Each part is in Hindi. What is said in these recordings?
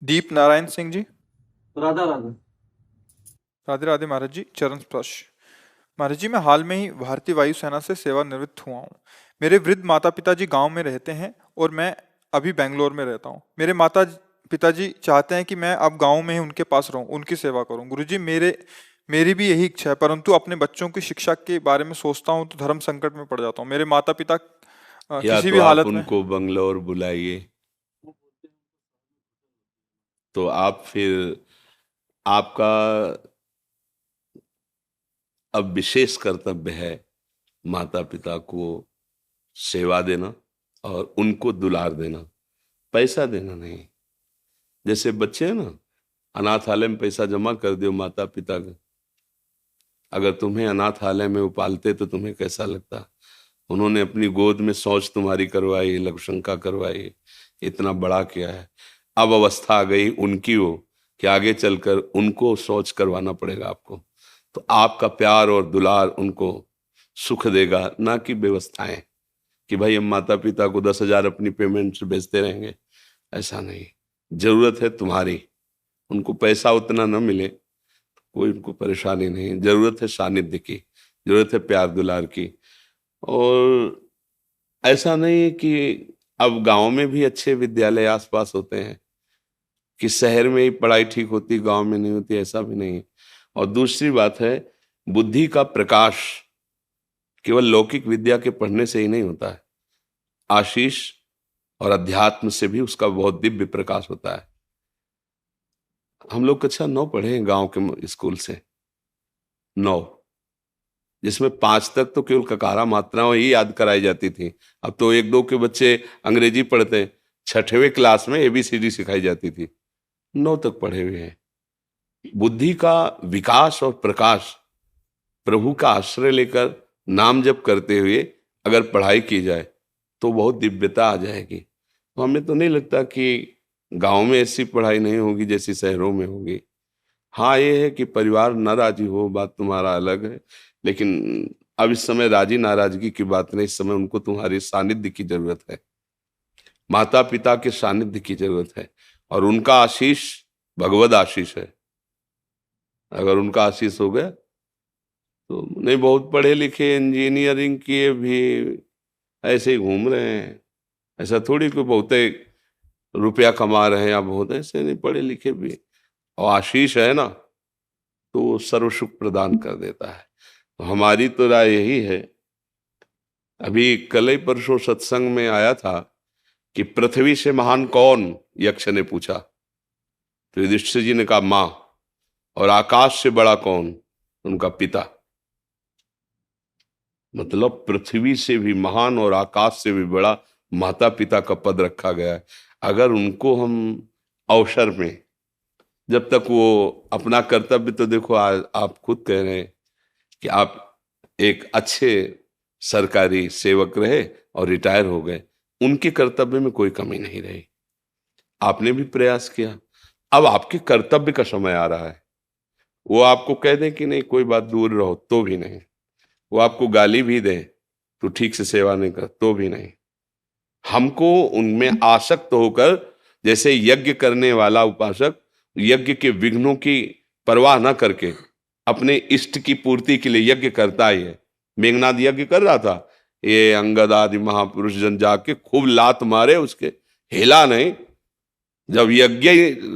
दीप नारायण सिंह जी। राधा राधा। राधे राधे महाराज जी, चरण स्पर्श। महाराज जी, मैं हाल में ही भारतीय वायुसेना से सेवानिवृत्त हुआ हूँ। मेरे वृद्ध माता पिताजी गांव में रहते हैं और मैं अभी बेंगलोर में रहता हूँ। मेरे माता पिताजी चाहते हैं कि मैं अब गांव में ही उनके पास रहूं, उनकी सेवा करूं। गुरुजी, मेरी भी यही इच्छा है, परंतु अपने बच्चों की शिक्षा के बारे में सोचता हूँ तो धर्म संकट में पड़ जाता हूँ। मेरे माता पिता या किसी तो भी आप हालत में। उनको बंगलौर बुलाइए, तो आप फिर आपका अब विशेष कर्तव्य है माता पिता को सेवा देना और उनको दुलार देना, पैसा देना नहीं। जैसे बच्चे हैं ना, अनाथालय में पैसा जमा कर दो माता पिता का। अगर तुम्हें अनाथालय में वो पालते तो तुम्हें कैसा लगता? उन्होंने अपनी गोद में शौच तुम्हारी करवाई, लघुशंका करवाई, इतना बड़ा किया है। अब अवस्था आ गई उनकी हो कि आगे चलकर उनको शौच करवाना पड़ेगा आपको। तो आपका प्यार और दुलार उनको सुख देगा, ना कि व्यवस्थाएं कि भाई हम माता पिता को 10,000 अपनी पेमेंट से भेजते रहेंगे। ऐसा नहीं। जरूरत है तुम्हारी, उनको पैसा उतना न मिले, कोई उनको परेशानी नहीं। जरूरत है सानिध्य की, जरूरत है प्यार दुलार की। और ऐसा नहीं है कि अब गांव में भी अच्छे विद्यालय आसपास होते हैं कि शहर में ही पढ़ाई ठीक होती, गांव में नहीं होती, ऐसा भी नहीं है। और दूसरी बात है, बुद्धि का प्रकाश केवल लौकिक विद्या के पढ़ने से ही नहीं होता है। आशीष और अध्यात्म से भी उसका बहुत दिव्य प्रकाश होता है। हम लोग कक्षा 9 पढ़े हैं गांव के स्कूल से, 9, जिसमें 5 तक तो केवल ककारा मात्राएं ही याद कराई जाती थी। अब तो 1-2 के बच्चे अंग्रेजी पढ़ते हैं। 6वीं क्लास में ABCD सिखाई जाती थी। 9 तक पढ़े हुए हैं। बुद्धि का विकास और प्रकाश प्रभु का आश्रय लेकर नाम जप करते हुए अगर पढ़ाई की जाए तो बहुत दिव्यता आ जाएगी। तो हमें तो नहीं लगता कि गांव में ऐसी पढ़ाई नहीं होगी जैसी शहरों में होगी। हाँ, ये है कि परिवार न राजी हो, बात तुम्हारा अलग है। लेकिन अब इस समय राजी नाराजगी की बात नहीं, इस समय उनको तुम्हारी सानिध्य की जरूरत है, माता पिता के सानिध्य की जरूरत है। और उनका आशीष भगवद आशीष है। अगर उनका आशीष हो गया तो नहीं, बहुत पढ़े लिखे इंजीनियरिंग किए भी ऐसे ही घूम रहे हैं। ऐसा थोड़ी कोई बहुत रुपया कमा रहे हैं या बहुत, ऐसे नहीं, पढ़े लिखे भी और आशीष है ना, तो वो सर्व सुख प्रदान कर देता है। तो हमारी तो राय यही है। अभी कल ही परसों सत्संग में आया था कि पृथ्वी से महान कौन, यक्ष ने पूछा। तो युधिष्ठिर जी ने कहा मां। और आकाश से बड़ा कौन? उनका पिता। मतलब पृथ्वी से भी महान और आकाश से भी बड़ा माता पिता का पद रखा गया है। अगर उनको हम अवसर में, जब तक वो अपना कर्तव्य, तो देखो आप खुद कह रहे हैं कि आप एक अच्छे सरकारी सेवक रहे और रिटायर हो गए, उनके कर्तव्य में कोई कमी नहीं रही। आपने भी प्रयास किया। अब आपके कर्तव्य का समय आ रहा है। वो आपको कह दें कि नहीं कोई बात, दूर रहो, तो भी नहीं। वो आपको गाली भी दें तो ठीक से सेवा नहीं कर, तो भी नहीं। हमको उनमें आसक्त होकर, जैसे यज्ञ करने वाला उपासक यज्ञ के विघ्नों की परवाह न करके अपने इष्ट की पूर्ति के लिए यज्ञ करता ही है। मेघनाद यज्ञ कर रहा था, ये अंगद आदि महापुरुष जन जाके खूब लात मारे, उसके हिला नहीं। जब यज्ञ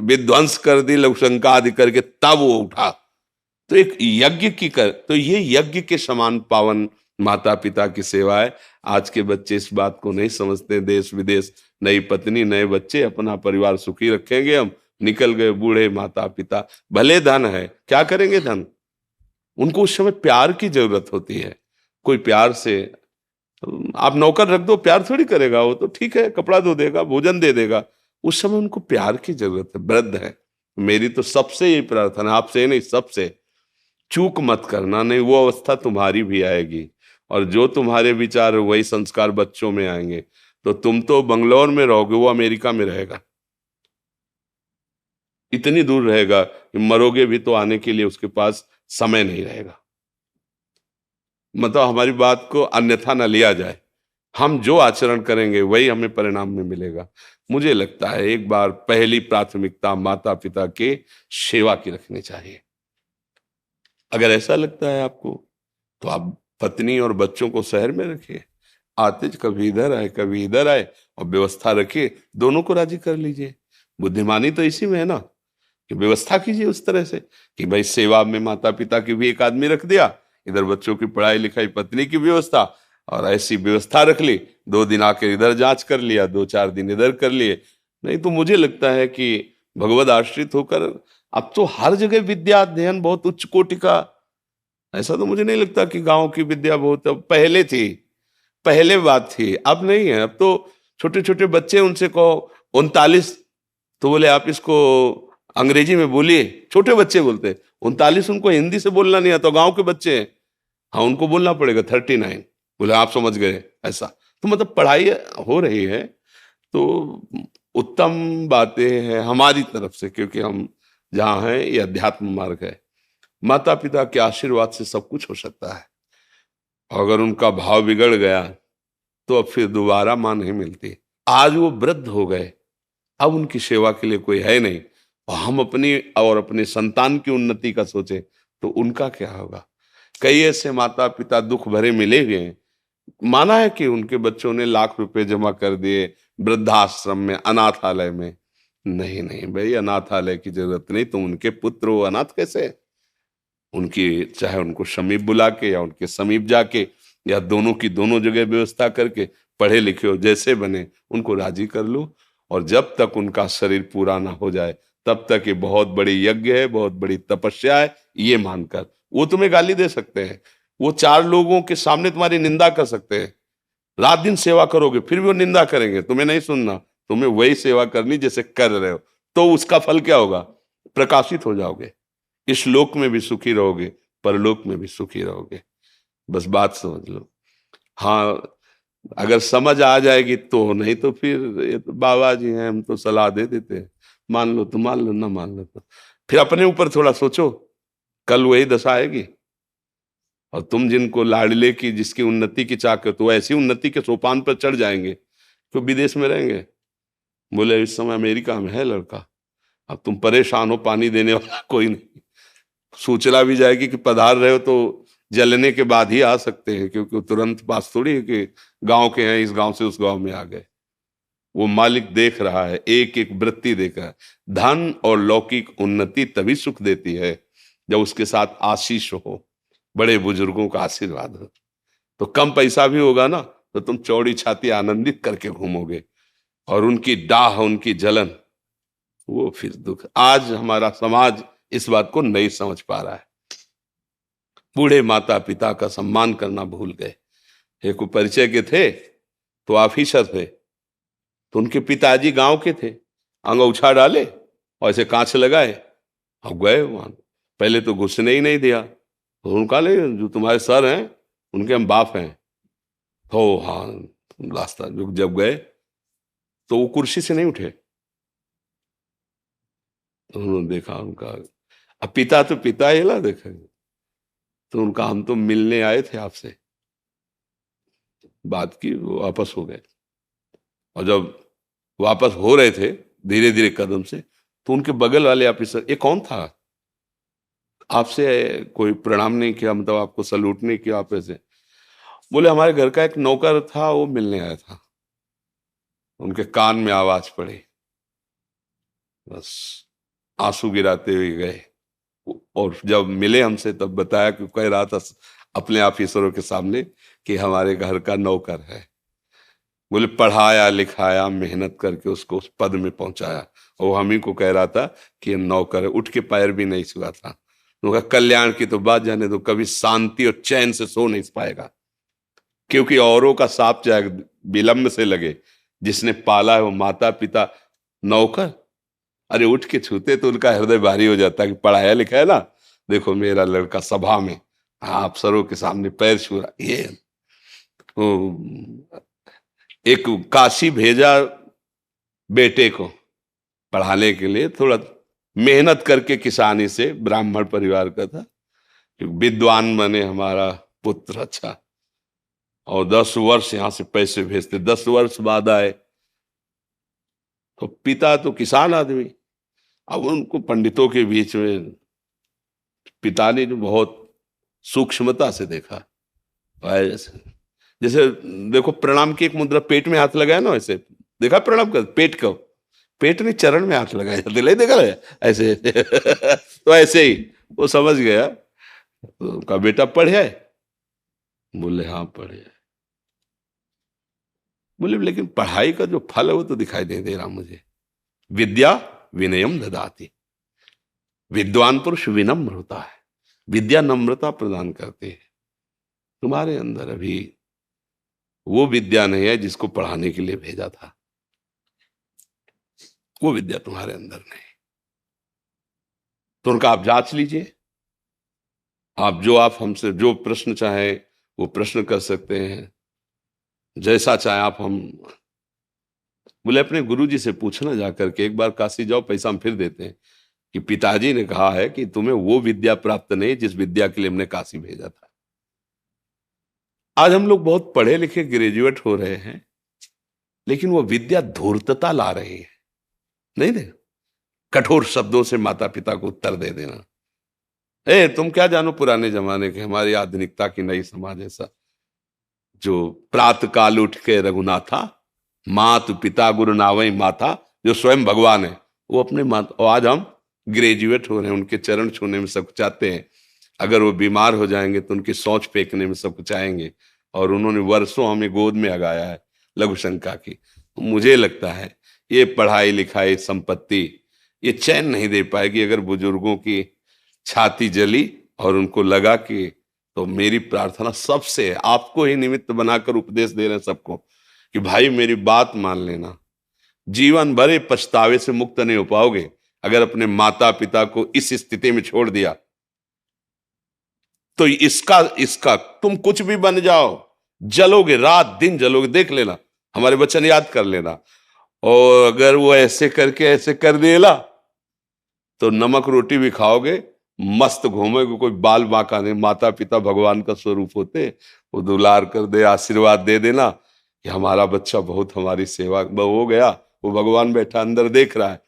विध्वंस कर दी लघुशंका आदि करके, तब वो उठा। तो एक यज्ञ की तो ये यज्ञ के समान पावन माता पिता की सेवा है। आज के बच्चे इस बात को नहीं समझते। देश विदेश, नई पत्नी, नए बच्चे, अपना परिवार सुखी रखेंगे हम, निकल गए बूढ़े माता पिता। भले धन है, क्या करेंगे धन? उनको उस समय प्यार की जरूरत होती है। कोई प्यार से, आप नौकर रख दो, प्यार थोड़ी करेगा वो, तो ठीक है, कपड़ा धो देगा, भोजन दे देगा। उस समय उनको प्यार की जरूरत है। वृद्ध है। मेरी तो सबसे यही प्रार्थना, आपसे नहीं, सबसे, चूक मत करना। नहीं, वो अवस्था तुम्हारी भी आएगी और जो तुम्हारे विचार वही संस्कार बच्चों में आएंगे। तो तुम तो बंगलौर में रहोगे, वो अमेरिका में रहेगा, इतनी दूर रहेगा कि मरोगे भी तो आने के लिए उसके पास समय नहीं रहेगा। मतलब हमारी बात को अन्यथा न लिया जाए। हम जो आचरण करेंगे वही हमें परिणाम में मिलेगा। मुझे लगता है एक बार पहली प्राथमिकता माता पिता के सेवा की रखनी चाहिए। अगर ऐसा लगता है आपको तो आप पत्नी और बच्चों को शहर में रखिए, आते कभी इधर आए कभी इधर आए, और व्यवस्था रखिए, दोनों को राजी कर लीजिए। बुद्धिमानी तो इसी में है ना, कि व्यवस्था कीजिए उस तरह से कि भाई सेवा में माता पिता की भी एक आदमी रख दिया, इधर बच्चों की पढ़ाई लिखाई पत्नी की व्यवस्था, और ऐसी व्यवस्था रख ली, 2 दिन आकर इधर जांच कर लिया, 2-4 दिन इधर कर लिए। नहीं तो मुझे लगता है कि भगवद आश्रित होकर अब तो हर जगह विद्या अध्ययन बहुत उच्च कोटि का। ऐसा तो मुझे नहीं लगता कि गांव की विद्या बहुत, अब पहले थी, पहले बात थी, अब नहीं है। अब तो छोटे छोटे बच्चे, उनसे कहो 39, तो बोले आप इसको अंग्रेजी में बोलिए। छोटे बच्चे बोलते 39, उनको हिंदी से बोलना नहीं आता, गांव के बच्चे हैं। हाँ, उनको बोलना पड़ेगा 39, बोले आप समझ गए। ऐसा तो मतलब पढ़ाई हो रही है, तो उत्तम बातें हैं हमारी तरफ से, क्योंकि हम जहाँ हैं ये अध्यात्म मार्ग है। माता पिता के आशीर्वाद से सब कुछ हो सकता है। अगर उनका भाव बिगड़ गया तो अब फिर दोबारा मां नहीं मिलती। आज वो वृद्ध हो गए, अब उनकी सेवा के लिए कोई है नहीं, और हम अपनी और अपने संतान की उन्नति का सोचे तो उनका क्या होगा। कई ऐसे माता पिता दुख भरे मिले हुए हैं, माना है कि उनके बच्चों ने लाख रुपए जमा कर दिए वृद्धाश्रम में, अनाथालय में। नहीं नहीं भाई, अनाथालय की जरूरत नहीं, तुम उनके पुत्र हो, अनाथ कैसे। उनकी चाहे उनको समीप बुला के या उनके समीप जाके या दोनों की दोनों जगह व्यवस्था करके, पढ़े लिखे हो जैसे बने उनको राजी कर लो। और जब तक उनका शरीर पूरा ना हो जाए तब तक ये बहुत बड़ी यज्ञ है, बहुत बड़ी तपस्या है, ये मानकर। वो तुम्हें गाली दे सकते हैं, वो 4 लोगों के सामने तुम्हारी निंदा कर सकते हैं, रात दिन सेवा करोगे फिर भी वो निंदा करेंगे, तुम्हें नहीं सुनना, तुम्हें वही सेवा करनी जैसे कर रहे हो। तो उसका फल क्या होगा, प्रकाशित हो जाओगे, इस लोक में भी सुखी रहोगे, परलोक में भी सुखी रहोगे। बस बात समझ लो। हाँ, अगर समझ आ जाएगी तो, नहीं तो फिर ये तो बाबा जी हैं, हम तो सलाह दे देते हैं, मान लो तो मान लो, ना मान लो तो फिर अपने ऊपर थोड़ा सोचो, कल वही दशा आएगी। और तुम जिनको लाडले की, जिसकी उन्नति की चाह करते हो, ऐसी उन्नति के सोपान पर चढ़ जाएंगे तो विदेश में रहेंगे। बोले इस समय अमेरिका में है लड़का, अब तुम परेशान हो, पानी देने वाला कोई नहीं, सूचना भी जाएगी कि पधार रहे हो तो जलने के बाद ही आ सकते हैं, क्योंकि तुरंत पास थोड़ी है कि गांव के हैं, इस गांव से उस गांव में आ गए। वो मालिक देख रहा है, एक एक वृत्ति देख रहा है। धन और लौकिक उन्नति तभी सुख देती है जब उसके साथ आशीष हो, बड़े बुजुर्गों का आशीर्वाद हो। तो कम पैसा भी होगा ना तो तुम चौड़ी छाती आनंदित करके घूमोगे, और उनकी डाह, उनकी जलन, वो फिर दुख। आज हमारा समाज इस बात को नहीं समझ पा रहा है। बूढ़े माता पिता का सम्मान करना भूल गए। एक परिचय के थे तो ऑफिसर थे, तो उनके पिताजी गांव के थे, अंगौछा डाले और ऐसे कांच लगाए और गए वहां। पहले तो घुसने ही नहीं दिया, तो उनका ले जो तुम्हारे सर हैं उनके हम बाप हैं। तो हाँ, रास्ता जब गए तो वो कुर्सी से नहीं उठे। तो उन्होंने देखा उनका, अब पिता तो पिता ही ला देखा, तो उनका हम तो मिलने आए थे आपसे, बात की, वो वापस हो गए। और जब वापस हो रहे थे धीरे धीरे कदम से, तो उनके बगल वाले ऑफिसर, ये कौन था, आपसे कोई प्रणाम नहीं किया, मतलब आपको सल्यूट नहीं किया आप ऐसे। बोले हमारे घर का एक नौकर था, वो मिलने आया था। उनके कान में आवाज पड़ी, बस आंसू गिराते हुए गए। और जब मिले हमसे तब बताया कि कह रहा था अपने ऑफिसरों के सामने कि हमारे घर का नौकर है। बोले पढ़ाया लिखाया, मेहनत करके उसको उस पद में पहुंचाया, और हम ही को कह रहा था कि ये नौकर है, उठ के पैर भी नहीं छुआ था। उनका कल्याण की तो बात जाने दो, कभी शांति और चैन से सो नहीं पाएगा, क्योंकि औरों का साप चाहे विलंब से लगे, जिसने पाला है वो माता पिता, नौकर अरे उठ के छूते तो उनका हृदय भारी हो जाता है कि पढ़ाया लिखा है ना, देखो मेरा लड़का सभा में अफसरों के सामने पैर छू रहा। ये एक काशी भेजा बेटे को पढ़ाने के लिए, थोड़ा मेहनत करके, किसानी से, ब्राह्मण परिवार का था, विद्वान बने हमारा पुत्र, अच्छा। और 10 वर्ष यहां से पैसे भेजते, 10 वर्ष बाद आए तो पिता तो किसान आदमी, अब उनको पंडितों के बीच में पिता ने जो बहुत सूक्ष्मता से देखा, जैसे जैसे देखो प्रणाम की एक मुद्रा, पेट में हाथ लगाया ना, ऐसे देखा प्रणाम कर, पेट ने चरण में हाथ लगाया जाते, ले देखा है ऐसे तो ऐसे ही वो समझ गया, तो उनका बेटा पढ़े, बोले हाँ पढ़े, बोले लेकिन पढ़ाई का जो फल है वो तो दिखाई दे रहा मुझे, विद्या विनयम ददाति, विद्वान पुरुष विनम्र होता है, विद्या नम्रता प्रदान करती है। तुम्हारे अंदर अभी वो विद्या नहीं है जिसको पढ़ाने के लिए भेजा था, वो विद्या तुम्हारे अंदर नहीं, तो उनका आप जांच लीजिए, आप हमसे जो प्रश्न चाहे वो प्रश्न कर सकते हैं, जैसा चाहे आप हम, बोले अपने गुरुजी से पूछना जाकर के, एक बार काशी जाओ, पैसा हम फिर देते हैं, कि पिताजी ने कहा है कि तुम्हें वो विद्या प्राप्त नहीं जिस विद्या के लिए हमने काशी भेजा था। आज हम लोग बहुत पढ़े लिखे ग्रेजुएट हो रहे हैं, लेकिन वो विद्या धूर्तता ला रही है, नहीं दे, कठोर शब्दों से माता पिता को उत्तर दे देना, तुम क्या जानो पुराने जमाने के, हमारी आधुनिकता की नई समाज ऐसा, जो प्रातः काल उठ के रघुनाथा, मात पिता गुरु नावई माता, जो स्वयं भगवान है, वो अपने माता, और आज हम ग्रेजुएट हो रहे हैं, उनके चरण छूने में सब चाहते हैं, अगर वो बीमार हो जाएंगे तो उनकी सोच फेंकने में सब चाहेंगे, और उन्होंने वर्षों हमें गोद में लगाया है लघु शंका की। मुझे लगता है ये पढ़ाई लिखाई संपत्ति ये चैन नहीं दे पाएगी अगर बुजुर्गों की छाती जली और उनको लगा कि, तो मेरी प्रार्थना सबसे, आपको ही निमित्त बनाकर उपदेश दे रहे हैं सबको, कि भाई मेरी बात मान लेना, जीवन भर पछतावे से मुक्त नहीं हो पाओगे अगर अपने माता पिता को इस स्थिति में छोड़ दिया। तो इसका तुम कुछ भी बन जाओ, जलोगे, रात दिन जलोगे, देख लेना, हमारे वचन याद कर लेना, और अगर वो ऐसे करके ऐसे कर देला तो नमक रोटी भी खाओगे, मस्त घूमोगे, कोई बाल बांका नहीं। माता पिता भगवान का स्वरूप होते, वो दुलार कर दे, आशीर्वाद दे देना कि हमारा बच्चा बहुत हमारी सेवा हो गया, वो भगवान बैठा अंदर देख रहा है,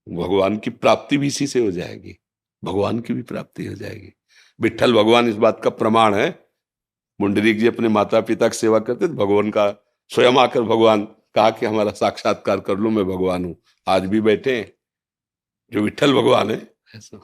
भगवान की प्राप्ति भी इसी से हो जाएगी, भगवान की भी प्राप्ति हो जाएगी। विट्ठल भगवान इस बात का प्रमाण है। मुंडरीक जी अपने माता पिता की सेवा करते थे, भगवान का स्वयं आकर भगवान कहा कि हमारा साक्षात्कार कर लो, मैं भगवान हूं। आज भी बैठे हैं जो विट्ठल भगवान है, ऐसा